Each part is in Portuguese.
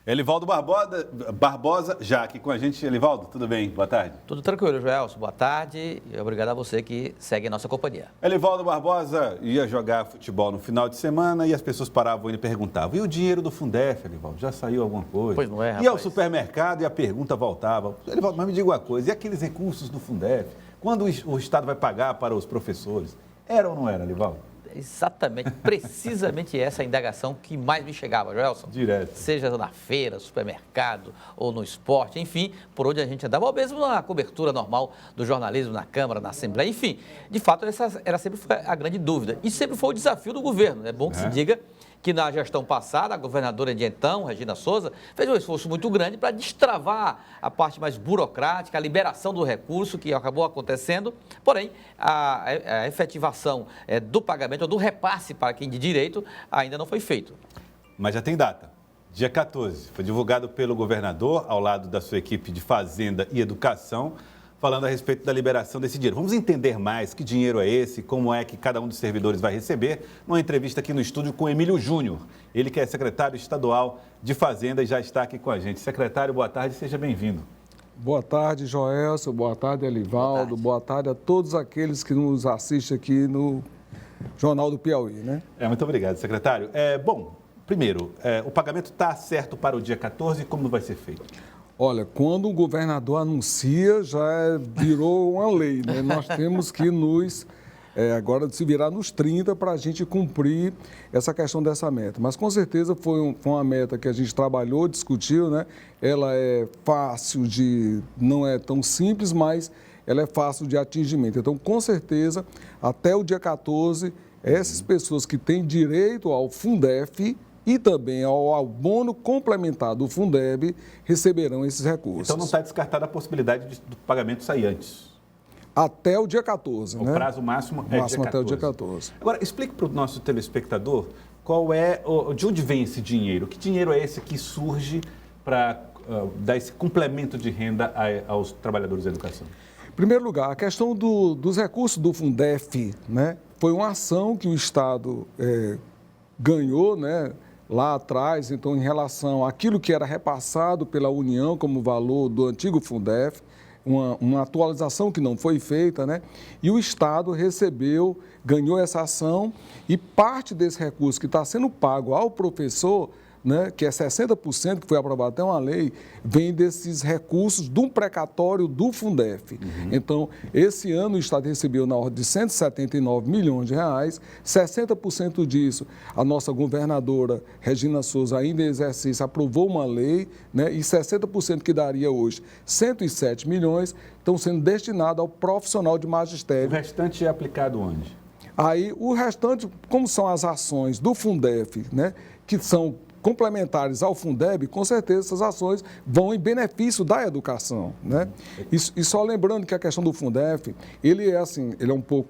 Elivaldo Barbosa, já aqui com a gente. Elivaldo, tudo bem? Boa tarde. Tudo tranquilo, Joelson. Boa tarde e obrigado a você que segue a nossa companhia. Elivaldo Barbosa ia jogar futebol no final de semana e as pessoas paravam e perguntavam: e o dinheiro do Fundef, Elivaldo? Já saiu alguma coisa? Pois não é, rapaz. Ia ao supermercado e a pergunta voltava: Elivaldo, mas me diga uma coisa, e aqueles recursos do Fundef? Quando o Estado vai pagar para os professores? Era ou não era, Elivaldo? Exatamente, precisamente essa indagação que mais me chegava, Joelson. Direto. Seja na feira, supermercado ou no esporte, enfim, por onde a gente andava, ou mesmo na cobertura normal do jornalismo, na Câmara, na Assembleia, enfim. De fato, essa era sempre a grande dúvida. E sempre foi o desafio do governo. É bom que se diga que na gestão passada, a governadora de então, Regina Souza, fez um esforço muito grande para destravar a parte mais burocrática, a liberação do recurso que acabou acontecendo, porém, a efetivação do pagamento ou do repasse para quem de direito ainda não foi feito. Mas já tem data. Dia 14, foi divulgado pelo governador, ao lado da sua equipe de Fazenda e Educação, falando a respeito da liberação desse dinheiro. Vamos entender mais que dinheiro é esse, como é que cada um dos servidores vai receber, numa entrevista aqui no estúdio com Emílio Júnior, ele que é secretário estadual de Fazenda e já está aqui com a gente. Secretário, boa tarde, seja bem-vindo. Boa tarde, Joelson, boa tarde, Elivaldo, boa tarde a todos aqueles que nos assistem aqui no Jornal do Piauí, né? Muito obrigado, secretário. Primeiro, o pagamento está certo para o dia 14, como vai ser feito? Olha, quando o governador anuncia, já virou uma lei, né? Nós temos que agora se virar nos 30 para a gente cumprir essa questão dessa meta. Mas com certeza foi uma meta que a gente trabalhou, discutiu, né? Ela é fácil não é tão simples, mas ela é fácil de atingimento. Então, com certeza, até o dia 14, essas pessoas que têm direito ao Fundef e também ao abono complementar do Fundeb receberão esses recursos. Então não está descartada a possibilidade do pagamento sair antes? Até o dia 14, né? O prazo máximo é dia 14. Até o dia 14. Agora, explique para o nosso telespectador de onde vem esse dinheiro. Que dinheiro é esse que surge para dar esse complemento de renda aos trabalhadores da educação? Em primeiro lugar, a questão dos recursos do Fundef, né? Foi uma ação que o Estado ganhou, né? Lá atrás, então, em relação àquilo que era repassado pela União como valor do antigo Fundef, uma atualização que não foi feita, né? E o Estado ganhou essa ação e parte desse recurso que está sendo pago ao professor, né, que é 60%, que foi aprovado até uma lei, vem desses recursos de um precatório do Fundef. Então, esse ano o Estado recebeu na ordem de 179 milhões de reais, 60% disso a nossa governadora Regina Souza, ainda em exercício, aprovou uma lei, né, e 60% que daria hoje 107 milhões estão sendo destinados ao profissional de magistério. O restante é aplicado onde? Aí, o restante, como são as ações do Fundef, né, que são complementares ao Fundeb, com certeza essas ações vão em benefício da educação, né? E só lembrando que a questão do Fundef, ele é um pouco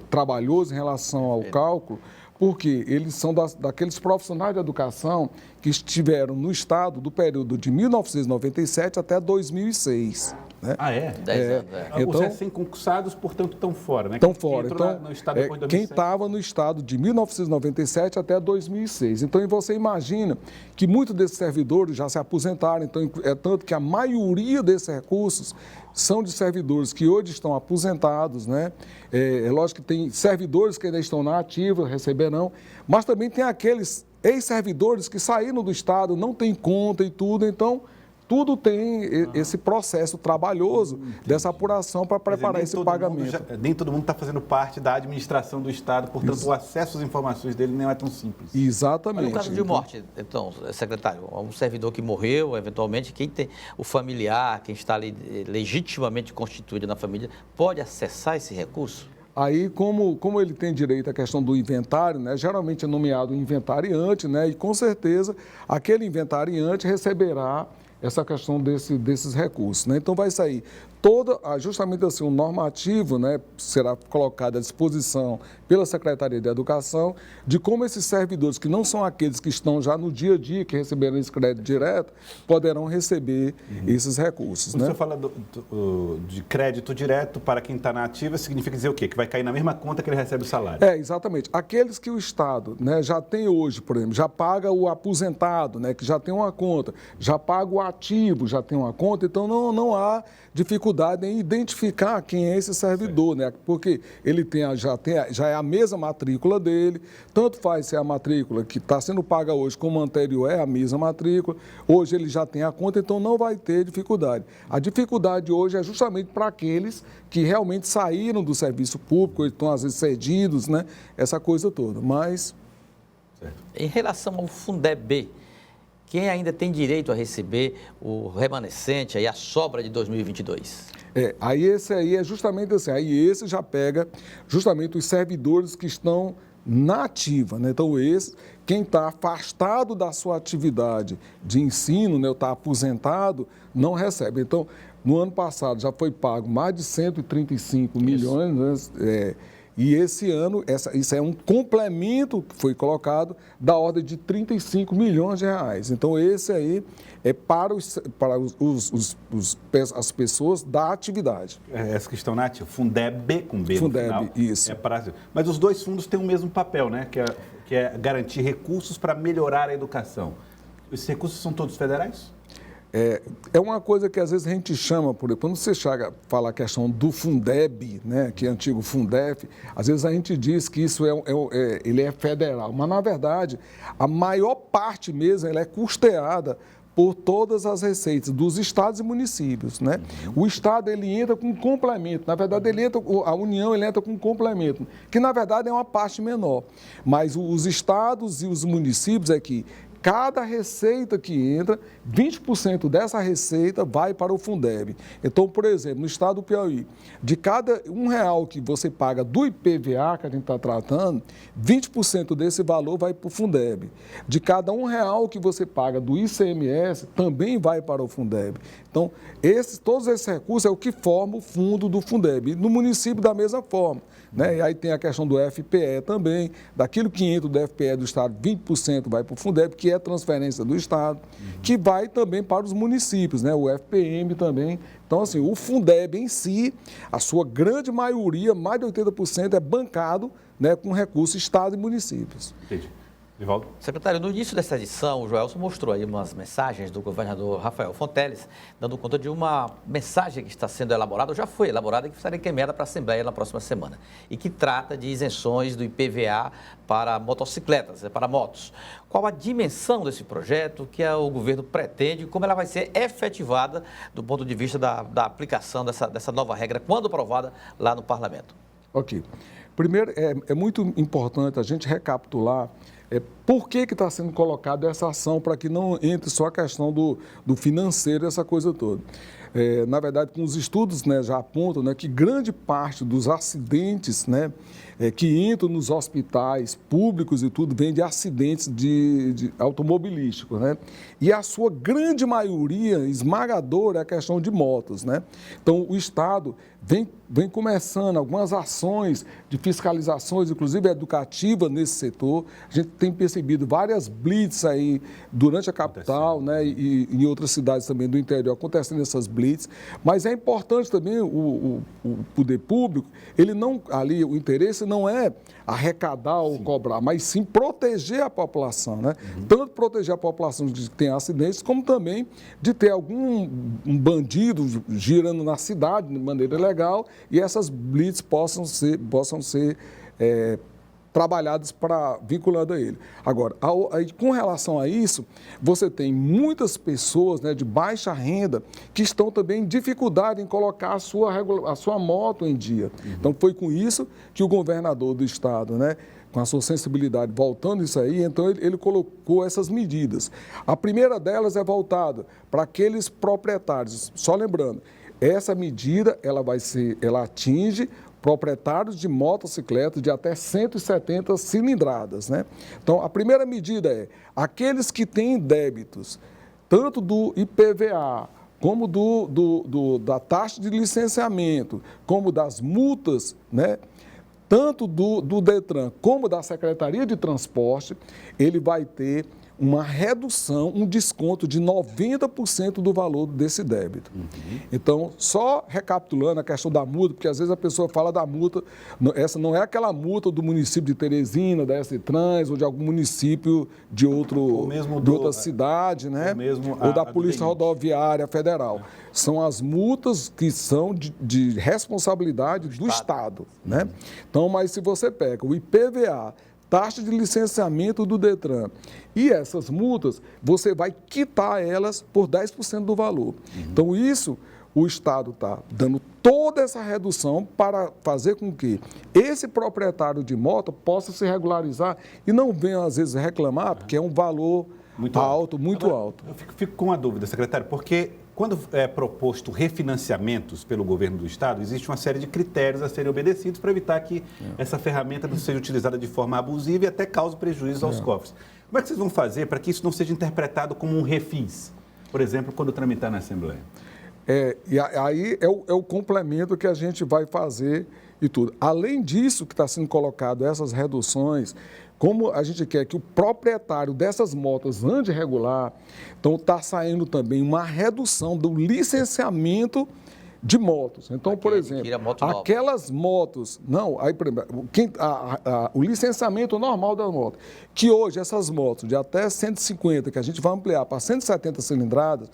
trabalhoso em relação ao cálculo, porque eles são daqueles profissionais de educação que estiveram no Estado do período de 1997 até 2006. Né? Ah, é? 10 anos, Então, os recém-concursados, portanto, estão fora, né? Estão fora. Então, no estado depois de 2007. Quem estava no Estado de 1997 até 2006. Então, você imagina que muitos desses servidores já se aposentaram. Então, é tanto que a maioria desses recursos são de servidores que hoje estão aposentados, né? É lógico que tem servidores que ainda estão na ativa, receberão, mas também tem aqueles ex-servidores que saíram do Estado, não têm conta e tudo, então tudo tem esse processo trabalhoso dessa apuração para preparar esse pagamento. Nem todo mundo está fazendo parte da administração do Estado, portanto, o acesso às informações dele não é tão simples. Exatamente. Mas no caso de morte, então, secretário, um servidor que morreu, eventualmente, quem tem o familiar, quem está ali legitimamente constituído na família, pode acessar esse recurso? Aí, como ele tem direito à questão do inventário, né, geralmente é nomeado inventariante, né, e com certeza aquele inventariante receberá essa questão desses recursos, né? Então, vai sair justamente assim, um normativo, né, será colocado à disposição pela Secretaria de Educação de como esses servidores, que não são aqueles que estão já no dia a dia, que receberam esse crédito direto, poderão receber esses recursos. Quando né? você fala de crédito direto para quem está na ativa, significa dizer o quê? Que vai cair na mesma conta que ele recebe o salário. Exatamente. Aqueles que o Estado, né, já tem hoje, por exemplo, já paga o aposentado, né, que já tem uma conta, já paga o ativo, já tem uma conta, então não há dificuldade em identificar quem é esse servidor, né? Porque ele já é a mesma matrícula dele, tanto faz se é a matrícula que está sendo paga hoje como a anterior é a mesma matrícula, hoje ele já tem a conta, então não vai ter dificuldade. A dificuldade hoje é justamente para aqueles que realmente saíram do serviço público, estão às vezes cedidos, né? Essa coisa toda, mas... Certo. Em relação ao Fundeb, quem ainda tem direito a receber o remanescente, aí a sobra de 2022? Aí esse aí é justamente assim, aí esse já pega justamente os servidores que estão na ativa, né? Então quem está afastado da sua atividade de ensino, né, ou está aposentado, não recebe. Então, no ano passado já foi pago mais de 135 milhões, né? E esse ano, isso é um complemento que foi colocado da ordem de 35 milhões de reais. Então, esse aí é para as pessoas da atividade. Essas que estão na ativa, Fundeb com B Fundeb, no final. isso. Mas os dois fundos têm o mesmo papel, né? Que é garantir recursos para melhorar a educação. Esses recursos são todos federais? É uma coisa que às vezes a gente chama, por exemplo, quando você fala a questão do Fundeb, né, que é antigo Fundef, às vezes a gente diz que isso ele é federal, mas na verdade a maior parte mesmo ela é custeada por todas as receitas dos estados e municípios, né? O estado ele entra com um complemento, na verdade a União ele entra com um complemento, que na verdade é uma parte menor, mas os estados e os municípios é que cada receita que entra, 20% dessa receita vai para o Fundeb. Então, por exemplo, no estado do Piauí, de cada R$1 que você paga do IPVA, que a gente está tratando, 20% desse valor vai para o Fundeb. De cada R$1 que você paga do ICMS, também vai para o Fundeb. Então, todos esses recursos é o que forma o fundo do Fundeb. E no município, da mesma forma. Né? E aí tem a questão do FPE também, daquilo que entra do FPE do Estado, 20% vai para o Fundeb, que é transferência do Estado, que vai também para os municípios, né? O FPM também. Então, assim, o Fundeb em si, a sua grande maioria, mais de 80%, é bancado, né, com recursos Estado e municípios. Entendi. Divaldo? Secretário, no início dessa edição, o Joelson mostrou aí umas mensagens do governador Rafael Fonteles, dando conta de uma mensagem que está sendo elaborada, ou já foi elaborada, e que será encaminhada para a Assembleia na próxima semana, e que trata de isenções do IPVA para motocicletas, para motos. Qual a dimensão desse projeto, que o governo pretende, como ela vai ser efetivada do ponto de vista da aplicação dessa nova regra, quando aprovada lá no Parlamento? Ok. Primeiro, é muito importante a gente recapitular por que está sendo colocada essa ação, para que não entre só a questão do financeiro, essa coisa toda. Na verdade, com os estudos, né, já apontam, né, que grande parte dos acidentes, né, que entram nos hospitais públicos e tudo, vem de acidentes de automobilísticos, né? E a sua grande maioria esmagadora é a questão de motos, né? Então, o Estado vem começando algumas ações de fiscalizações, inclusive educativas nesse setor. A gente tem percebido várias blitz aí durante a capital, né, e em outras cidades também do interior acontecendo essas blitz. Mas é importante também o poder público, o interesse não é arrecadar ou cobrar, mas sim proteger a população, né? Tanto proteger a população de que tem acidentes, como também de ter um bandido girando na cidade de maneira legal e essas blitz possam ser trabalhadas vinculando a ele. Agora, com relação a isso, você tem muitas pessoas, né, de baixa renda que estão também em dificuldade em colocar a sua moto em dia. Então, foi com isso que o governador do estado, né, com a sua sensibilidade, voltando isso aí, então ele colocou essas medidas. A primeira delas é voltada para aqueles proprietários. Só lembrando, essa medida ela atinge proprietários de motocicletas de até 170 cilindradas, né? Então, a primeira medida é aqueles que têm débitos, tanto do IPVA como da taxa de licenciamento, como das multas, né? Tanto do Detran como da Secretaria de Transporte, ele vai ter uma redução, um desconto de 90% do valor desse débito. Então, só recapitulando a questão da multa, porque às vezes a pessoa fala da multa, essa não é aquela multa do município de Teresina, da S-Trans, ou de algum município de outra cidade, né? Ou da Polícia Rodoviária Federal. São as multas que são de responsabilidade do Estado, né? Então, mas se você pega o IPVA, taxa de licenciamento do Detran e essas multas, você vai quitar elas por 10% do valor. Então, isso, o Estado está dando toda essa redução para fazer com que esse proprietário de moto possa se regularizar e não venha, às vezes, reclamar, porque é um valor muito alto. Eu fico com uma dúvida, secretário, porque quando é proposto refinanciamentos pelo governo do Estado, existe uma série de critérios a serem obedecidos para evitar que essa ferramenta não seja utilizada de forma abusiva e até cause prejuízo aos cofres. Como é que vocês vão fazer para que isso não seja interpretado como um refis, por exemplo, quando tramitar na Assembleia? E aí é o complemento que a gente vai fazer e tudo. Além disso que está sendo colocado, essas reduções, como a gente quer que o proprietário dessas motos ande regular, então está saindo também uma redução do licenciamento de motos. Então, por exemplo, aquelas motos, o licenciamento normal da moto, que hoje essas motos de até 150, que a gente vai ampliar para 170 cilindradas,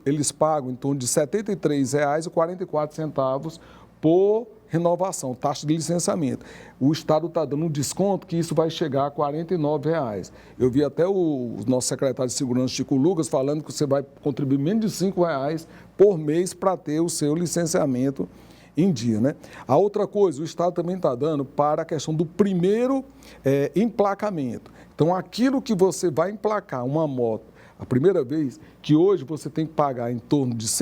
eles pagam em torno de R$ 73,44 por renovação, taxa de licenciamento. O Estado está dando um desconto que isso vai chegar a R$ 49,00. Eu vi até o nosso secretário de Segurança, Chico Lucas, falando que você vai contribuir menos de R$ 5,00 por mês para ter o seu licenciamento em dia, né? A outra coisa, o Estado também está dando para a questão do primeiro emplacamento. Então, aquilo que você vai emplacar uma moto a primeira vez, que hoje você tem que pagar em torno de R$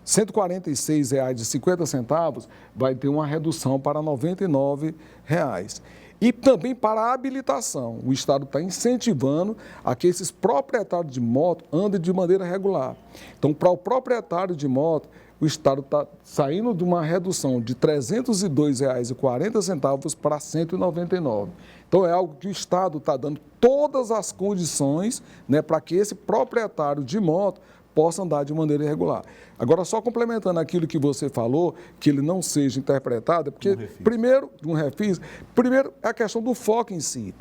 146,50, vai ter uma redução para R$ 99,00. E também para a habilitação. O Estado está incentivando a que esses proprietários de moto andem de maneira regular. Então, para o proprietário de moto, o Estado está saindo de uma redução de R$ 302,40 para R$ 199,00. Então, é algo que o Estado está dando todas as condições, né, para que esse proprietário de moto possa andar de maneira irregular. Agora, só complementando aquilo que você falou, que ele não seja interpretado, porque, primeiro é a questão do foco em si.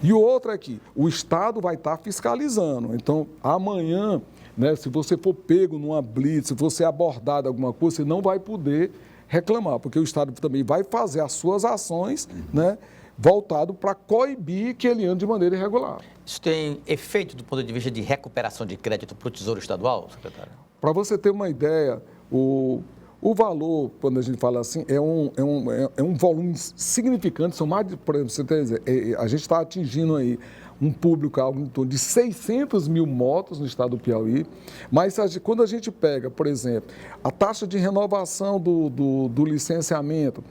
E o outro é que o Estado vai estar fiscalizando. Então, amanhã, né, se você for pego numa blitz, se você abordado alguma coisa, você não vai poder reclamar, porque o Estado também vai fazer as suas ações, né, voltado para coibir que ele ande de maneira irregular. Isso tem efeito do ponto de vista de recuperação de crédito para o Tesouro Estadual, secretário? Para você ter uma ideia, o valor, quando a gente fala assim, é um volume significante, são mais de, por exemplo, você tem, a gente está atingindo aí um público algo em torno de 600 mil motos no estado do Piauí, mas quando a gente pega, por exemplo, a taxa de renovação do licenciamento,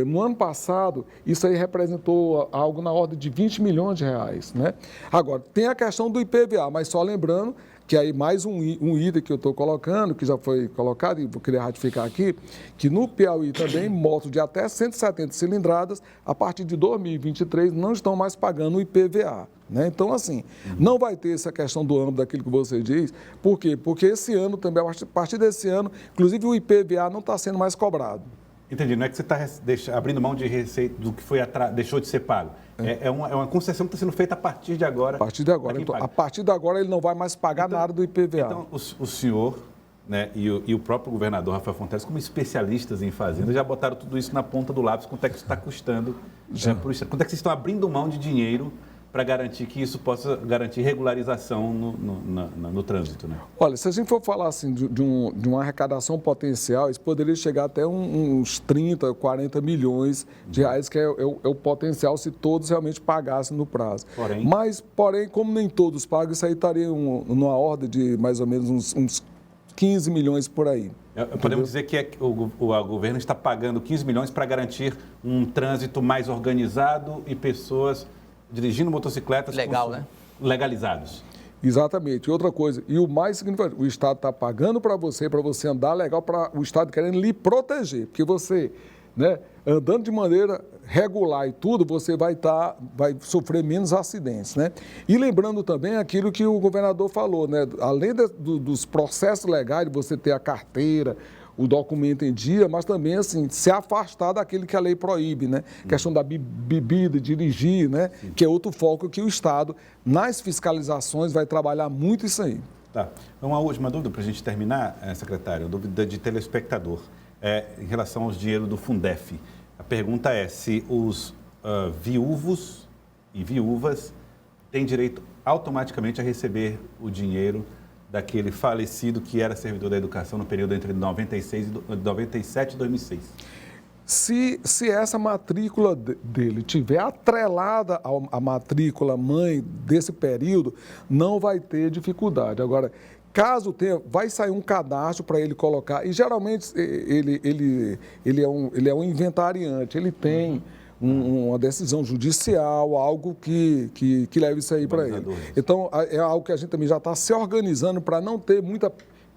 no ano passado, isso aí representou algo na ordem de 20 milhões de reais, né? Agora, tem a questão do IPVA, mas só lembrando que aí mais um item que eu estou colocando, que já foi colocado, e vou querer ratificar aqui, que no Piauí também, motos de até 170 cilindradas, a partir de 2023, não estão mais pagando o IPVA. Né? Então, assim, não vai ter essa questão do âmbito daquilo que você diz. Por quê? Porque esse ano também, a partir desse ano, inclusive o IPVA não está sendo mais cobrado. Entendi. Não é que você está abrindo mão de receita do que deixou de ser pago. É uma concessão que está sendo feita a partir de agora. A partir de agora. Então, a partir de agora ele não vai mais pagar nada do IPVA. Então, o senhor, né, e o próprio governador Rafael Fonteles, como especialistas em fazenda, já botaram tudo isso na ponta do lápis, quanto é que isso está custando para o Estado. Quanto é que vocês estão abrindo mão de dinheiro para garantir que isso possa garantir regularização no trânsito, né? Olha, se a gente for falar assim de uma arrecadação potencial, isso poderia chegar até uns 30, 40 milhões de reais, que é o potencial se todos realmente pagassem no prazo. Porém, como nem todos pagam, isso aí estaria numa ordem de mais ou menos uns 15 milhões por aí. Podemos dizer que o governo está pagando 15 milhões para garantir um trânsito mais organizado e pessoas dirigindo motocicletas legal, né? legalizados. Exatamente. E outra coisa, e o mais significativo, o Estado está pagando para você andar legal, para o Estado querendo lhe proteger, porque você, né, andando de maneira regular e tudo, você vai sofrer menos acidentes, né? E lembrando também aquilo que o governador falou, né? Além dos processos legais, de você ter a carteira, o documento em dia, mas também, assim, se afastar daquilo que a lei proíbe, né? Questão da bebida, dirigir, né? Que é outro foco que o Estado, nas fiscalizações, vai trabalhar muito isso aí. Tá. Uma última dúvida para a gente terminar, secretário, dúvida de telespectador, em relação aos dinheiros do Fundef. A pergunta é se os viúvos e viúvas têm direito automaticamente a receber o dinheiro daquele falecido que era servidor da educação no período entre 97 e 2006. Se essa matrícula dele tiver atrelada à matrícula mãe desse período, não vai ter dificuldade. Agora, caso tenha, vai sair um cadastro para ele colocar, e geralmente ele é um inventariante, ele tem uma decisão judicial, algo que leve isso aí para ele. Então, é algo que a gente também já está se organizando para não ter muita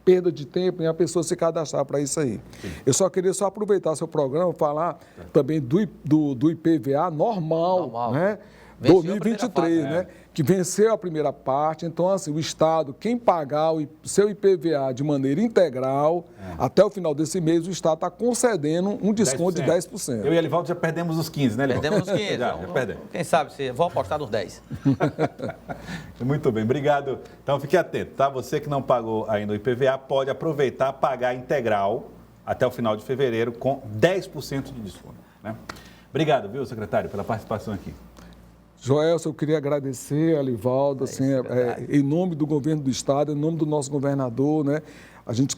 perda de tempo em a pessoa se cadastrar para isso aí. Sim. Eu só queria aproveitar seu programa, falar também do IPVA normal. Né? 2023, né? Que venceu a primeira parte. Então, assim, o Estado, quem pagar o seu IPVA de maneira integral, até o final desse mês, o Estado está concedendo um desconto 10%. de 10%. Eu e Elivaldo já perdemos os 15, né, Elivaldo? Perdemos os 15. já perdemos. Quem sabe, vou apostar nos 10. Muito bem, obrigado. Então, fique atento, tá? Você que não pagou ainda o IPVA, pode aproveitar, pagar integral até o final de fevereiro com 10% de desconto, né? Obrigado, viu, secretário, pela participação aqui. Joelson, eu queria agradecer a Elivaldo, assim, em nome do governo do Estado, em nome do nosso governador, né? A gente,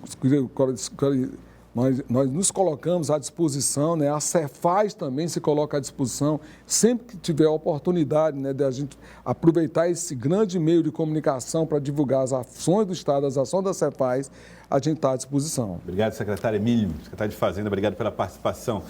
nós nos colocamos à disposição, né? A Cefaz também se coloca à disposição, sempre que tiver a oportunidade, né, de a gente aproveitar esse grande meio de comunicação para divulgar as ações do Estado, as ações da Cefaz, a gente está à disposição. Obrigado, secretário Emílio, secretário de Fazenda, obrigado pela participação.